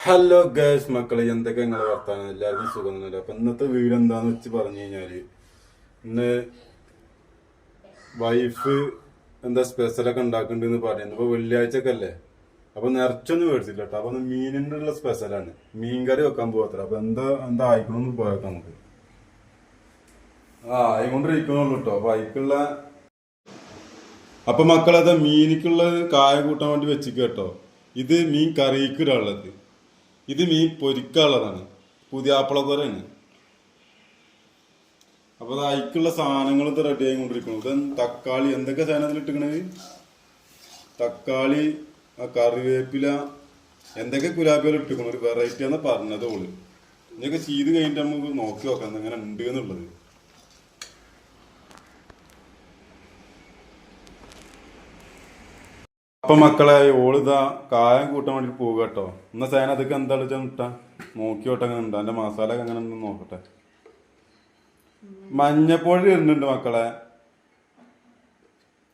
Hello guys മക്കളെ, എന്തൊക്കെ നിങ്ങളെ വർത്താനം? എല്ലാവർക്കും സുഖമൊന്നുമില്ല. അപ്പൊ ഇന്നത്തെ വീഡിയോ എന്താന്ന് വെച്ച് പറഞ്ഞു കഴിഞ്ഞാല്, ഇന്ന് വൈഫ് എന്താ സ്പെഷ്യലൊക്കെ ഉണ്ടാക്കുന്നുണ്ടെന്ന് പറയുന്നത്. ഇപ്പൊ വെള്ളിയാഴ്ചക്കെ അല്ലേ, അപ്പൊ നിറച്ചൊന്നും മേടിച്ചില്ല കേട്ടോ. അപ്പൊ മീനിന്റെ ഉള്ള സ്പെഷ്യലാണ്, മീൻ കറി വെക്കാൻ പോകത്ര. അപ്പൊ എന്താ ആയിക്കണമെന്ന് പോയേക്കാം നമുക്ക്. ആയിക്കൊണ്ടിരിക്കണുള്ളൂ കേട്ടോ. അപ്പൊ അയക്കുള്ള അപ്പൊ മക്കളത് മീനിക്കുള്ള കായ കൂട്ടാൻ വേണ്ടി വെച്ചിട്ട് കേട്ടോ. ഇത് മീൻ കറിക്കുള്ളത്, ഇത് മീൻ പൊരിക്കാനുള്ളതാണ്. പുതിയ ആപ്പിളക്കോരാണ്. അപ്പൊ അത് അതിക്കുള്ള സാധനങ്ങൾ ഇത് റെഡി ആയിക്കൊണ്ടിരിക്കണം. ഇത് തക്കാളി, എന്തൊക്കെ സാധനത്തിൽ ഇട്ടിക്കണത്? തക്കാളി, ആ കറിവേപ്പില, എന്തൊക്കെ കുലാബികൾ ഇട്ടിക്കണം. ഒരു വെറൈറ്റി ആണ് പറഞ്ഞത് ഓള്. ഇതൊക്കെ ചെയ്ത് കഴിഞ്ഞിട്ട് നമുക്ക് നോക്കി നോക്കാം എങ്ങനെ ഉണ്ട് എന്നുള്ളത്. അപ്പൊ മക്കളെ, ഓളിതാ കായം കൂട്ടാൻ വേണ്ടി പോകുക കേട്ടോ. എന്നാ സേന അതൊക്കെ എന്താ ഇട്ടാ നോക്കിയോട്ടെ എങ്ങനെ ഉണ്ട്, അതിന്റെ മസാല എങ്ങനെ ഉണ്ടെന്ന് നോക്കട്ടെ. മഞ്ഞപ്പൊടി ഇടുന്നുണ്ട് മക്കളെ.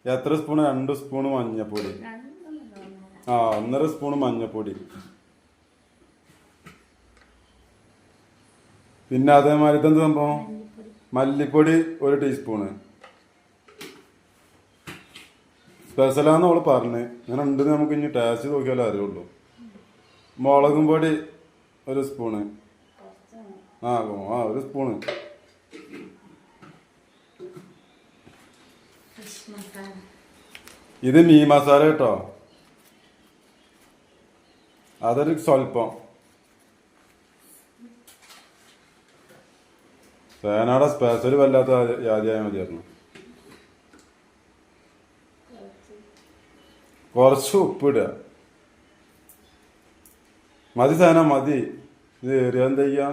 എത്ര സ്പൂണ്? 2 സ്പൂണ് മഞ്ഞപ്പൊടി. 1.5 സ്പൂണ് മഞ്ഞപ്പൊടി. പിന്നെ അതേമാതിരി എന്ത് സംഭവം? മല്ലിപ്പൊടി 1 ടീസ്പൂണ്. സ്പെഷ്യലാന്ന് അവള് പറഞ്ഞ്. അങ്ങനെ ഉണ്ടെന്ന് നമുക്ക് ഇനി ടേസ്റ്റ് നോക്കിയാലേ അറിയുള്ളൂ. മുളകും പൊടി 1 സ്പൂണ്. 1 സ്പൂണ്. ഇത് മീൻ മസാല കേട്ടോ, അതൊരു സ്വല്പം. സേനയുടെ സ്പെഷ്യൽ വല്ലാത്ത യാതിയായ മതിയായിരുന്നു. കുറച്ച് ഉപ്പിടുക. മതി സേന, മതി. ഇത് ഏറിയ എന്താ ചെയ്യാ?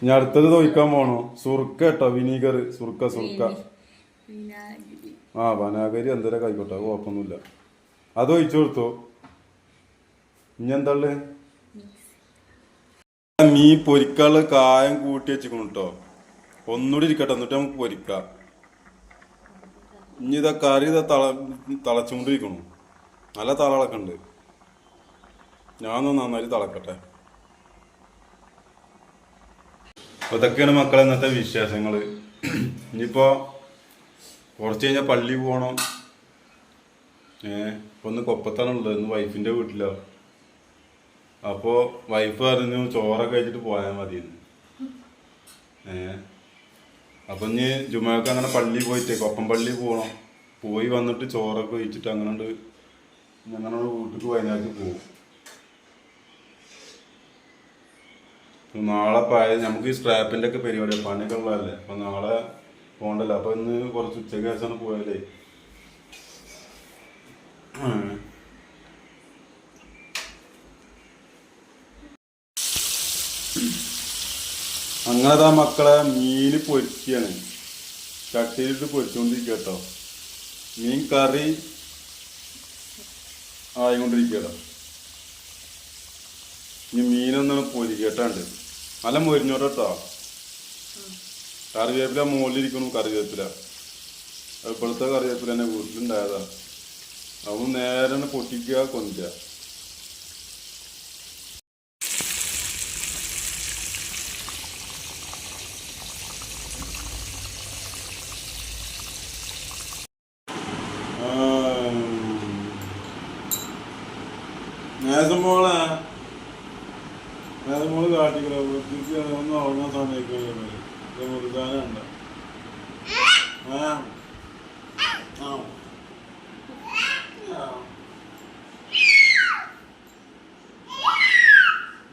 ഇനി അടുത്തത് തൊഴിക്കാൻ പോണോ? സുർക്ക കേട്ടോ, വിനീഗർ, സുർക്ക. വനാഗരി എന്തൊക്കെ ആയിക്കോട്ടെ, അത് കുഴപ്പമൊന്നുമില്ല. അത് ഒഴിച്ചു കൊടുത്തു. ഇനി എന്താ ഉള്ളത്? മീൻ പൊരിക്കാനുള്ള കായം കൂട്ടി വെച്ചിക്കണം കേട്ടോ. ഒന്നുകൂടി ഇരിക്കട്ടെ, എന്നിട്ട് നമുക്ക് പൊരിക്കാം. ഇനി ഇതാ കറി തിളച്ചുകൊണ്ടിരിക്കണു. നല്ല തളകളൊക്കെ ഉണ്ട്. ഞാനൊന്ന് നന്നായിട്ട് തിളക്കട്ടെ. അതൊക്കെയാണ് മക്കളെ ഇന്നത്തെ വിശേഷങ്ങള്. ഇനിയിപ്പോ കുറച്ച് കഴിഞ്ഞാൽ പള്ളി പോകണം. ഇപ്പൊ ഒന്ന് കൊപ്പത്താണുള്ളത്, ഇന്ന് വൈഫിന്റെ വീട്ടിലോ. അപ്പോ വൈഫ് പറഞ്ഞു ചോറൊക്കെ കഴിച്ചിട്ട് പോയാൽ മതി. അപ്പൊ ഇനി ജുമക്ക് അങ്ങനെ പള്ളി പോയിട്ട് കൊപ്പം പള്ളി പോകണം. പോയി വന്നിട്ട് ചോറൊക്കെ കഴിച്ചിട്ട് അങ്ങനെ വീട്ടിക്ക് വൈകുന്നേരത്ത് പോകും. നാളെ നമുക്ക് ഈ സ്ക്രാപ്പിന്റെ ഒക്കെ പരിപാടി പണിയൊക്കെ ഉള്ളതല്ലേ. അപ്പൊ നാളെ പോകണ്ടല്ലോ. അപ്പൊ ഇന്ന് കുറച്ച് ഉച്ചയ്ക്ക് ശേഷമാണ് പോയാലേ. അങ്ങനെതാ മക്കളെ മീന് പൊരിക്കുകയാണ്. ചട്ടിയിലിട്ട് പൊരിച്ചുകൊണ്ടിരിക്കുക കേട്ടോ. മീൻ കറി ആയിക്കൊണ്ടിരിക്കട്ടോ. ഇനി മീനൊന്നാണ് പൊരിക്കട്ടാണ്ട്. നല്ല മൊരിഞ്ഞോട്ടോ. കറിവേപ്പില മുകളിലിരിക്കണു. കറിവേപ്പില ഇപ്പോഴത്തെ കറിവേപ്പില തന്നെ വീട്ടിലുണ്ടായതാ. അവൻ നേരെ പൊട്ടിക്കുക, കൊണ്ടുക. നേസമോള് കാട്ടിക്കോ. വീട്ടിലേക്ക് ഒന്ന് ഉറങ്ങാൻ സമയത്ത് മുറുകാനുണ്ട്.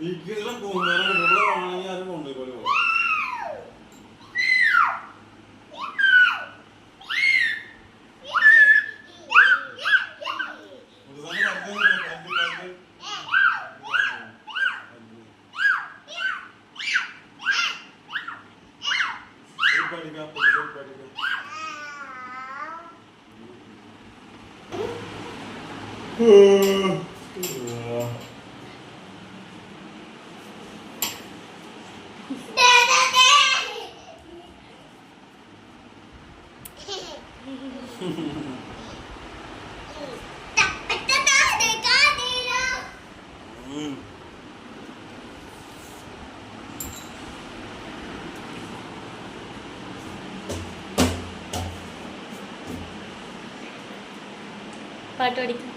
വീട്ടിലെ പോകുന്നവരെ ഇവിടെ ആണെങ്കിൽ ആരും കൊണ്ടുപോയിക്കോളൂ. പാട്ട് പഠിക്കും.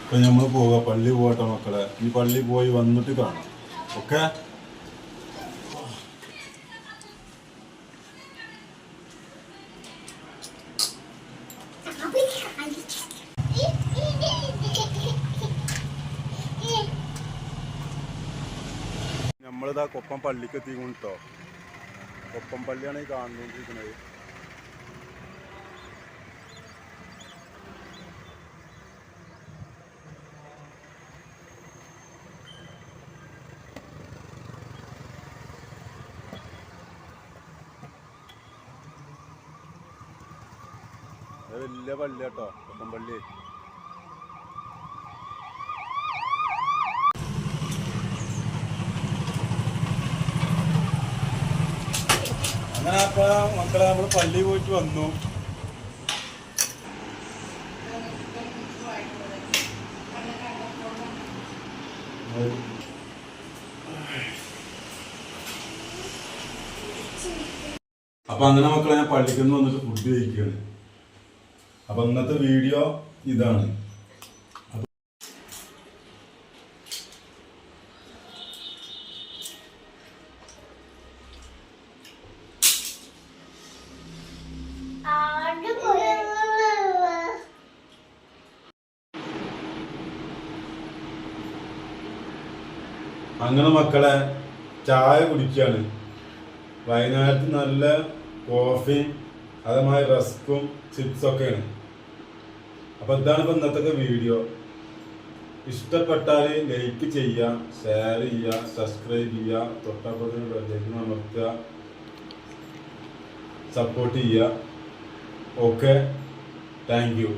ഇപ്പൊ നമ്മൾ പോവുക, പള്ളി പോകട്ടെ മക്കളെ. ഈ പള്ളി പോയി വന്നിട്ട് കാണാം. ഓക്കെ. നമ്മളിതാ കൊപ്പം പള്ളിക്ക് എത്തിക്കും കേട്ടോ. കൊപ്പം പള്ളിയാണ് ഈ കാണുന്നോണ്ടിരിക്കുന്നത്. വലിയ പള്ളി കേട്ടോ, കൊപ്പം പള്ളി. അങ്ങനെ അപ്പൊ മക്കളെ നമ്മള് പള്ളി പോയിട്ട് വന്നു. അപ്പൊ അങ്ങനെ മക്കളെ ഞാൻ പള്ളിക്ക് വന്നിട്ട് ഫുഡ് കഴിക്കുകയാണ്. അപ്പൊ ഇന്നത്തെ വീഡിയോ ഇതാണ്. അങ്ങനെ മക്കളെ ചായ കുടിക്കാണ്. വയനാട്ടിൽ നല്ല കോഫിയും അതേമാതിരി റസ്കും ചിപ്സൊക്കെയാണ്. അപ്പൊ ഇതാണ് ഇപ്പൊ ഇന്നത്തെ വീഡിയോ. ഇഷ്ടപ്പെട്ടാൽ ലൈക്ക് ചെയ്യുക, ഷെയർ ചെയ്യുക, സബ്സ്ക്രൈബ് ചെയ്യുക, തൊട്ടപ്പുറത്ത് ബെല്ലൈക്കൺ അമർത്തുക, സപ്പോർട്ട് ചെയ്യുക. Okay, thank you.